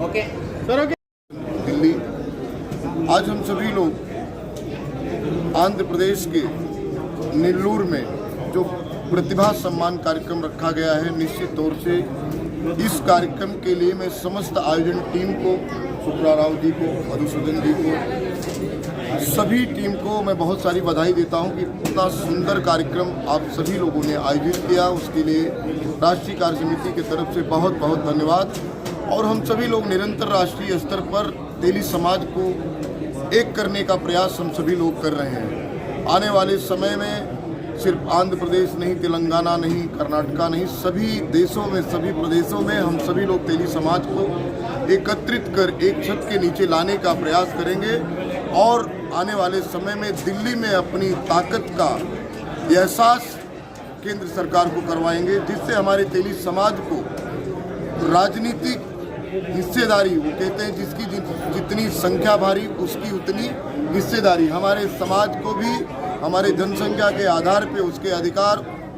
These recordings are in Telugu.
Okay sir okay. दिल्ली, आज हम सभी लोग आंध्र प्रदेश के नेल्लूर में जो प्रतिभा सम्मान कार्यक्रम रखा गया है, निश्चित तौर से इस कार्यक्रम के लिए मैं समस्त आयोजन टीम को, सुप्रा राव जी को, मधुसूदन जी को, सभी टीम को मैं बहुत सारी बधाई देता हूं कि इतना सुंदर कार्यक्रम आप सभी लोगों ने आयोजित किया। उसके लिए राष्ट्रीय कार्य समिति की तरफ से बहुत बहुत धन्यवाद। और हम सभी लोग निरंतर राष्ट्रीय स्तर पर तेली समाज को एक करने का प्रयास हम सभी लोग कर रहे हैं। आने वाले समय में सिर्फ आंध्र प्रदेश नहीं, तेलंगाना नहीं, कर्नाटका नहीं, सभी देशों में, सभी प्रदेशों में हम सभी लोग तेली समाज को एकत्रित कर एक छत के नीचे लाने का प्रयास करेंगे और आने वाले समय में दिल्ली में अपनी ताकत का एहसास केंद्र सरकार को करवाएंगे, जिससे हमारे तेली समाज को राजनीतिक हिस्सेदारी, वो कहते हैं जिसकी जितनी संख्या भारी उसकी उतनी हिस्सेदारी, हमारे समाज को भी हमारे जनसंख्या के आधार पे उसके अधिकार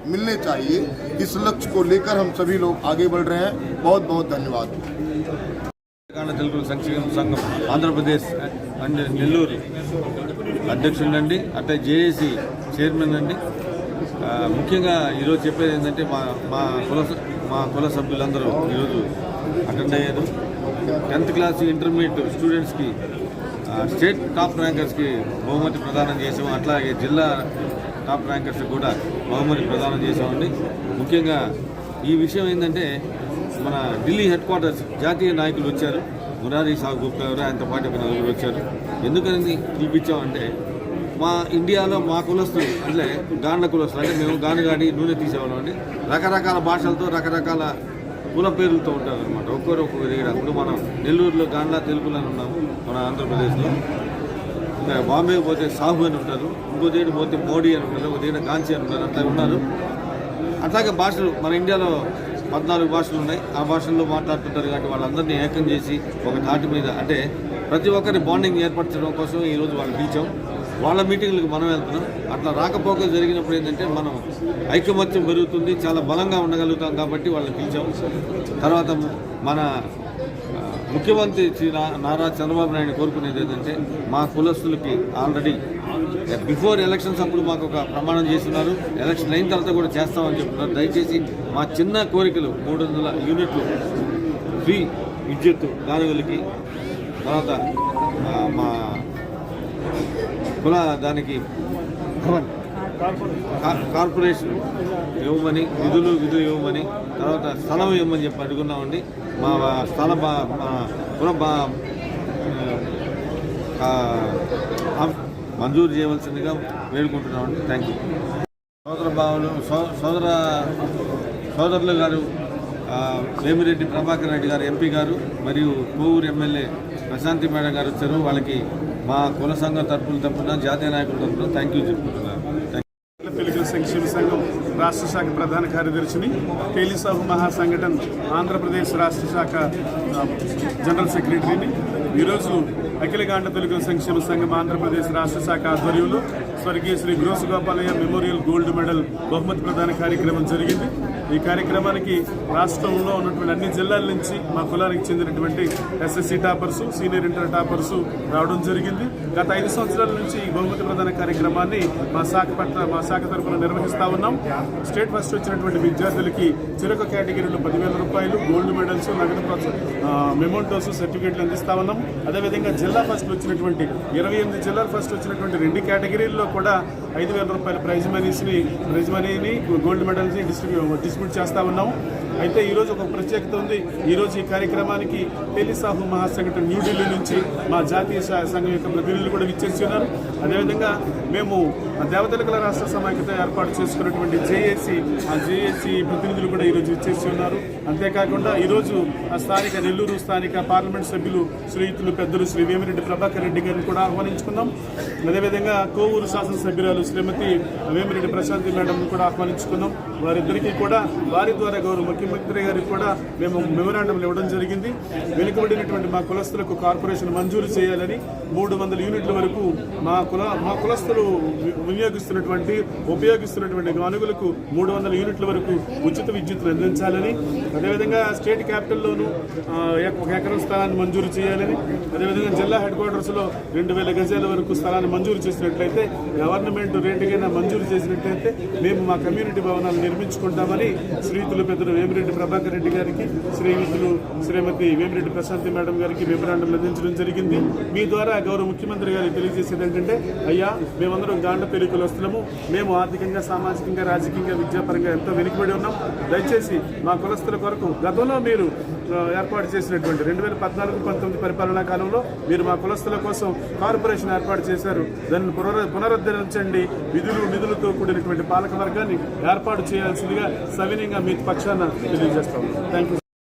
मिलने चाहिए। इस लक्ष्य को लेकर हम सभी लोग आगे बढ़ रहे हैं। बहुत बहुत धन्यवाद। తెలుగు సంక్షేమ సంఘం ఆంధ్రప్రదేశ్ అండ్ నెల్లూరు అధ్యక్షుడండి, అట్లా జేఏసీ చైర్మన్ అండి. ముఖ్యంగా ఈరోజు చెప్పేది ఏంటంటే మా కుల సభ్యులందరూ ఈరోజు అటెండ్ అయ్యారు. 10th క్లాస్ ఇంటర్మీడియట్ స్టూడెంట్స్కి స్టేట్ టాప్ ర్యాంకర్స్కి బహుమతి ప్రదానం చేసాము. అట్లాగే జిల్లా టాప్ ర్యాంకర్స్కి కూడా బహుమతి ప్రదానం చేసామండి. ముఖ్యంగా ఈ విషయం ఏంటంటే మన ఢిల్లీ హెడ్ క్వార్టర్స్ జాతీయ నాయకులు వచ్చారు. మురారీ సాహు గుప్తా గారు, ఆయనతో పాటు ఒక నలుగురు వచ్చారు. ఎందుకని పిలిపించామంటే మా ఇండియాలో మా కులస్తులు అంటే గాండ్ల కులస్తులు, అంటే మేము గాండగాడి నూనె తీసేవాళ్ళం అండి. రకరకాల భాషలతో రకరకాల కుల పేర్లతో ఉంటారు అనమాట, ఒక్కొక్కరు ఒక్కొక్క దగ్గర. ఇప్పుడు మనం నెల్లూరులో గాండ్ల తెలుగులు అని ఉన్నాము మన ఆంధ్రప్రదేశ్లో. ఇంకా బాంబేకి పోతే సాహు అని ఉంటారు, ఇంకో దగ్గర పోతే మోడీ అని ఉంటారు, ఒక దగ్గర కాంచి అని ఉంటారు, అట్లా ఉన్నారు. అట్లాగే భాషలు మన ఇండియాలో 14 భాషలు ఉన్నాయి. ఆ భాషల్లో మాట్లాడుతుంటారు కాబట్టి వాళ్ళందరినీ ఏకం చేసి ఒక తాటి మీద, అంటే ప్రతి ఒక్కరి బాండింగ్ ఏర్పరచడం కోసం ఈరోజు వాళ్ళు పిలిచాం. వాళ్ళ మీటింగ్లకు మనం వెళ్తున్నాం. అట్లా రాకపోక జరిగినప్పుడు ఏంటంటే మనం ఐకమత్యం పెరుగుతుంది, చాలా బలంగా ఉండగలుగుతాం కాబట్టి వాళ్ళని పిలిచాం. తర్వాత మన ముఖ్యమంత్రి శ్రీ నారా చంద్రబాబు నాయుడు కోరుకునేది ఏంటంటే మా కులస్తులకి ఆల్రెడీ బిఫోర్ ఎలక్షన్స్ అప్పుడు మాకు ఒక ప్రమాణం చేస్తున్నారు, ఎలక్షన్ అయిన తర్వాత కూడా చేస్తామని చెప్తున్నారు. దయచేసి మా చిన్న కోరికలు 300 యూనిట్లు ఫ్రీ విద్యుత్ గానుగలకి, తర్వాత మా కుల దానికి కార్పొరేషన్ ఇవ్వమని, నిధులు ఇవ్వమని, తర్వాత స్థలం ఇవ్వమని చెప్పి అడుగున్నామండి. మా స్థల కుల మంజూరు చేయవలసిందిగా వేడుకుంటున్నామండి. Thank you. సోదరులు గారు వేమిరెడ్డి ప్రభాకర్ రెడ్డి గారు ఎంపీ గారు మరియు కోవూరు ఎమ్మెల్యే ప్రశాంతి మేడం గారు వచ్చారు. వాళ్ళకి మా కుల సంఘం తరపున జాతీయ నాయకుల తరపున థ్యాంక్ యూ చెప్పుకుంటున్నాను. తెలుగు సంక్షేమ సంఘం రాష్ట్ర శాఖ ప్రధాన కార్యదర్శిని, తేలి సాహు మహాసంఘటన్ ఆంధ్రప్రదేశ్ రాష్ట్ర శాఖ జనరల్ సెక్రటరీని. ఈరోజు అఖిల గాండ తెలుగు సంక్షేమ సంఘం ఆంధ్రప్రదేశ్ రాష్ట్ర శాఖ ఆధ్వర్యంలో స్వర్గీయ శ్రీ గ్రోస్ గోపాలయ్య మెమోరియల్ గోల్డ్ మెడల్ బహుమతి ప్రదాన కార్యక్రమం జరిగింది. ఈ కార్యక్రమానికి రాష్ట్రంలో ఉన్నటువంటి అన్ని జిల్లాల నుంచి మా కులానికి చెందినటువంటి SSC toppers, senior inter toppers రావడం జరిగింది. గత 5 సంవత్సరాల నుంచి ఈ బహుమతి ప్రదాన కార్యక్రమాన్ని మా శాఖ తరఫున నిర్వహిస్తూ ఉన్నాం. స్టేట్ ఫస్ట్ వచ్చినటువంటి విద్యార్థులకి చెరొక కేటగిరీలో 10,000 రూపాయలు, గోల్డ్ మెడల్స్, నగదు మెమోంటోస్, సర్టిఫికేట్లు అందిస్తా ఉన్నాం. అదేవిధంగా జిల్లా ఫస్ట్ వచ్చినటువంటి 28 జిల్లాలు ఫస్ట్ వచ్చినటువంటి 2 కేటగిరీల్లో కూడా 5,000 రూపాయల ప్రైజ్ మనీని గోల్డ్ మెడల్స్ని డిస్ట్రిబ్యూట్ చేస్తూ ఉన్నాం. అయితే ఈరోజు ఒక ప్రత్యేకత ఉంది. ఈరోజు ఈ కార్యక్రమానికి తేలి సాహు మహాసంఘటన న్యూఢిల్లీ నుంచి మా జాతీయ సంఘం యొక్క ప్రతినిధులు కూడా విచ్చేసి ఉన్నారు. అదేవిధంగా మేము దేవతలకల రాష్ట్ర సమాఖ్యత ఏర్పాటు చేసుకున్నటువంటి జేఏసీ ప్రతినిధులు కూడా ఈరోజు విచ్చేసి ఉన్నారు. అంతేకాకుండా ఈరోజు స్థానిక నెల్లూరు స్థానిక పార్లమెంట్ సభ్యులు శ్రీయుతులు పెద్దలు శ్రీ వేమిరెడ్డి ప్రభాకర్ రెడ్డి గారిని కూడా ఆహ్వానించుకున్నాం. అదేవిధంగా కోవూరు శాసనసభ్యురాలు శ్రీమతి వేమిరెడ్డి ప్రశాంతి మేడం కూడా ఆహ్వానించుకున్నాం. వారిద్దరికీ కూడా వారి ద్వారా గౌరవ ముఖ్యమంత్రి గారికి కూడా మేము మెమోరాండం ఇవ్వడం జరిగింది. వెనుకబడినటువంటి మా కులస్తులకు కార్పొరేషన్ మంజూరు చేయాలని 300 యూనిట్ల వరకు మా కులస్తులు ఉపయోగిస్తున్నటువంటి గనుగులకు 300 యూనిట్ల వరకు ఉచిత విద్యుత్తును అందించాలని, అదేవిధంగా స్టేట్ క్యాపిటల్లోనూ 1 ఎకరం స్థలాన్ని మంజూరు చేయాలని, అదేవిధంగా జిల్లా హెడ్ క్వార్టర్స్లో 2000 గజాల వరకు స్థలాన్ని మంజూరు చేసినట్లయితే, గవర్నమెంట్ రేటుకైనా మంజూరు చేసినట్లయితే మేము మా కమ్యూనిటీ భవనాలు నిర్మించుకుంటామని శ్రీయుతులు పెద్దలు వేమిరెడ్డి ప్రభాకర్ రెడ్డి గారికి, శ్రీమతి వేమిరెడ్డి ప్రశాంతి మేడం గారికి మెమోరాండం అందించడం జరిగింది. మీ ద్వారా గౌరవ ముఖ్యమంత్రి గారికి తెలియజేసేది ఏంటంటే, అయ్యా మేమందరం గాండ్లపల్లి కులస్తులము, మేము ఆర్థికంగా, సామాజికంగా, రాజకీయంగా, విద్యాపరంగా ఎంతో వెనుకబడి ఉన్నాం. దయచేసి మా కులస్తుల కొరకు గతంలో మీరు ఏర్పాటు చేసినటువంటి 2014-19 పరిపాలనా కాలంలో మీరు మా కులస్తుల కోసం కార్పొరేషన్ ఏర్పాటు చేశారు. దాన్ని పునరుద్ధరించండి, నిధులతో కూడినటువంటి పాలక వర్గాన్ని ఏర్పాటు చేయాల్సిందిగా సవినయంగా మీ పక్షాన తెలియజేస్తాం. Thank you.